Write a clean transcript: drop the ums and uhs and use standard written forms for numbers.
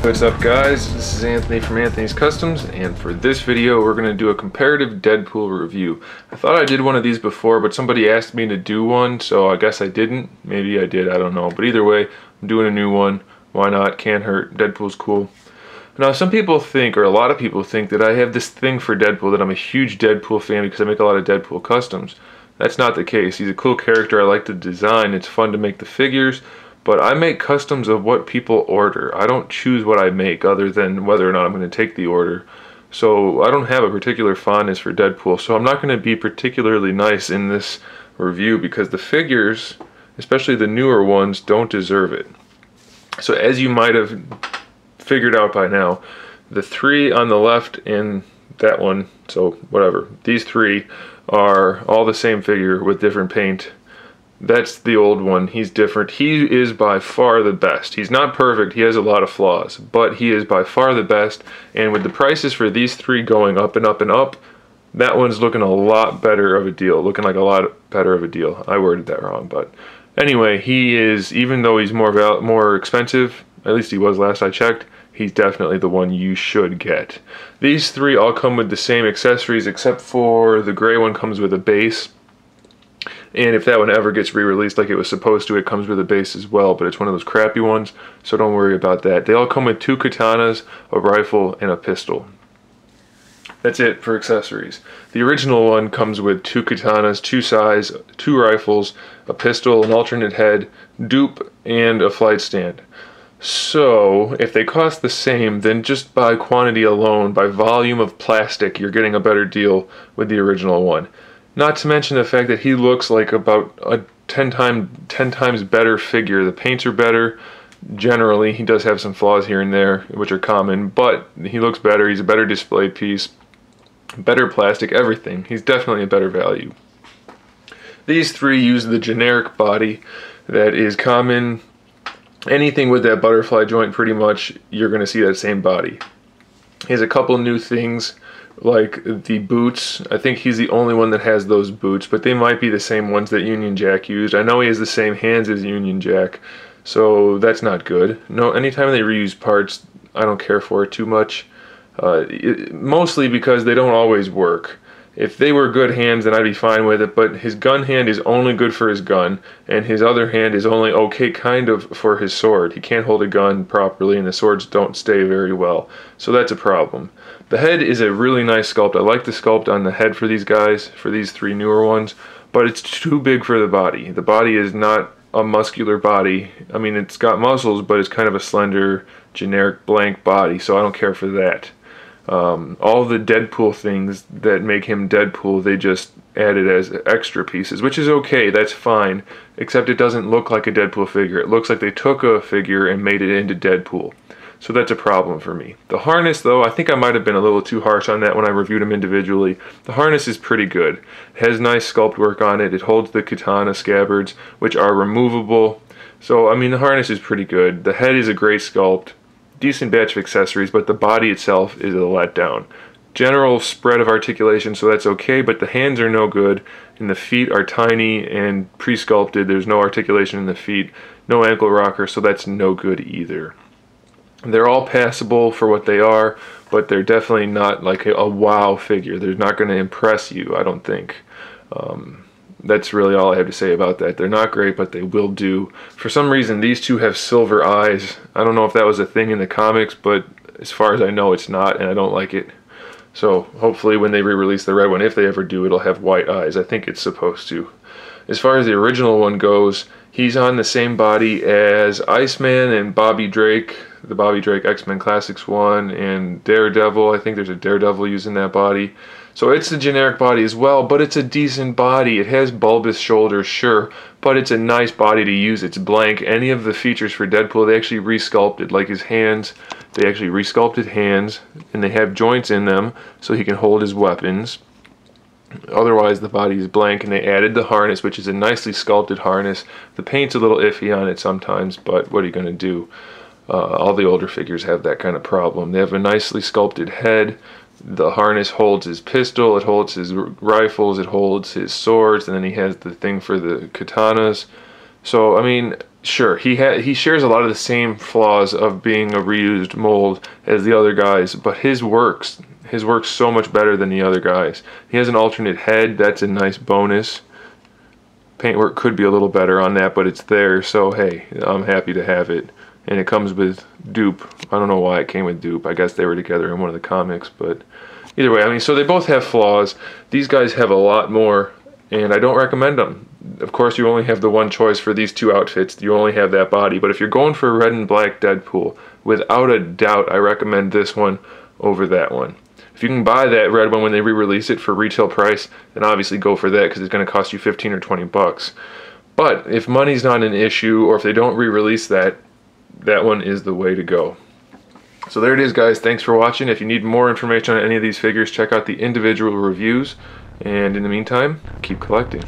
What's up guys, this is Anthony from Anthony's Customs, and for this video we're going to do a comparative Deadpool review. I thought I did one of these before, but somebody asked me to do one, so I guess I didn't. Maybe I did, I don't know. But either way, I'm doing a new one. Why not? Can't hurt. Deadpool's cool. Now some people think, or a lot of people think, that I have this thing for Deadpool, that I'm a huge Deadpool fan because I make a lot of Deadpool customs. That's not the case. He's a cool character. I like the design. It's fun to make the figures. But I make customs of what people order. I don't choose what I make other than whether or not I'm going to take the order. So I don't have a particular fondness for Deadpool. So I'm not going to be particularly nice in this review because the figures, especially the newer ones, don't deserve it. So as you might have figured out by now, the three on the left and that one, so whatever, these three are all the same figure with different paint. That's the old one. He's different. He is by far the best. He's not perfect. He has a lot of flaws, but he is by far the best. And with the prices for these three going up and up and up, that one's looking a lot better of a deal. Looking like a lot better of a deal. I worded that wrong, but anyway, he is, even though he's more expensive, at least he was last I checked, he's definitely the one you should get. These three all come with the same accessories, except for the gray one comes with a base. And if that one ever gets re-released like it was supposed to, it comes with a base as well, but it's one of those crappy ones, so don't worry about that. They all come with 2 katanas, a rifle, and a pistol. That's it for accessories. The original one comes with 2 katanas, 2 sais, 2 rifles, a pistol, an alternate head, dupe, and a flight stand. So, if they cost the same, then just by quantity alone, by volume of plastic, you're getting a better deal with the original one. Not to mention the fact that he looks like about a 10 times better figure. The paints are better. Generally, he does have some flaws here and there, which are common, but he looks better. He's a better display piece, better plastic, everything. He's definitely a better value. These three use the generic body that is common. Anything with that butterfly joint, pretty much, you're going to see that same body. He has a couple new things, like the boots. I think he's the only one that has those boots, but they might be the same ones that Union Jack used. I know he has the same hands as Union Jack, so that's not good. No, anytime they reuse parts, I don't care for it too much. Mostly because they don't always work. If they were good hands, then I'd be fine with it, but his gun hand is only good for his gun, and his other hand is only okay kind of for his sword. He can't hold a gun properly, and the swords don't stay very well, so that's a problem. The head is a really nice sculpt. I like the sculpt on the head for these guys, for these three newer ones, but it's too big for the body. The body is not a muscular body. I mean, it's got muscles, but it's kind of a slender, generic, blank body, so I don't care for that. All the Deadpool things that make him Deadpool, they just added as extra pieces, which is okay, that's fine, except it doesn't look like a Deadpool figure. It looks like they took a figure and made it into Deadpool. So that's a problem for me. The harness, though, I think I might have been a little too harsh on that when I reviewed them individually. The harness is pretty good. It has nice sculpt work on it. It holds the katana scabbards, which are removable. So, I mean, the harness is pretty good. The head is a great sculpt. Decent batch of accessories, but the body itself is a letdown. General spread of articulation, so that's okay, but the hands are no good, and the feet are tiny and pre-sculpted. There's no articulation in the feet, no ankle rocker, so that's no good either. They're all passable for what they are, but they're definitely not like a wow figure. They're not going to impress you, I don't think. That's really all I have to say about that. They're not great, but they will do. For some reason, these two have silver eyes. I don't know if that was a thing in the comics, but as far as I know, it's not, and I don't like it. So hopefully when they re-release the red one, if they ever do, it'll have white eyes. I think it's supposed to. As far as the original one goes, he's on the same body as Iceman and Bobby Drake, the Bobby Drake X-Men Classics one, and Daredevil. I think there's a Daredevil using that body. So it's a generic body as well, but it's a decent body. It has bulbous shoulders, sure, but it's a nice body to use. It's blank. Any of the features for Deadpool, they actually re-sculpted, like his hands. They actually re-sculpted hands, and they have joints in them so he can hold his weapons. Otherwise, the body is blank, and they added the harness, which is a nicely sculpted harness. The paint's a little iffy on it sometimes, but what are you going to do? All the older figures have that kind of problem. They have a nicely sculpted head. The harness holds his pistol, it holds his rifles, it holds his swords, and then he has the thing for the katanas. So, I mean, Sure, he shares a lot of the same flaws of being a reused mold as the other guys, but his works so much better than the other guys. He has an alternate head. That's a nice bonus. Paintwork could be a little better on that, but it's there, so hey, I'm happy to have it. And it comes with dupe. I don't know why it came with dupe. I guess they were together in one of the comics, but either way, I mean, so they both have flaws. These guys have a lot more, and I don't recommend them. Of course, you only have the one choice for these two outfits. You only have that body, but if you're going for a red and black Deadpool, without a doubt, I recommend this one over that one. If you can buy that red one when they re-release it for retail price, then obviously go for that because it's going to cost you 15 or 20 bucks. But if money's not an issue, or if they don't re-release that, that one is the way to go. So there it is, guys. Thanks for watching. If you need more information on any of these figures, check out the individual reviews. And in the meantime, keep collecting.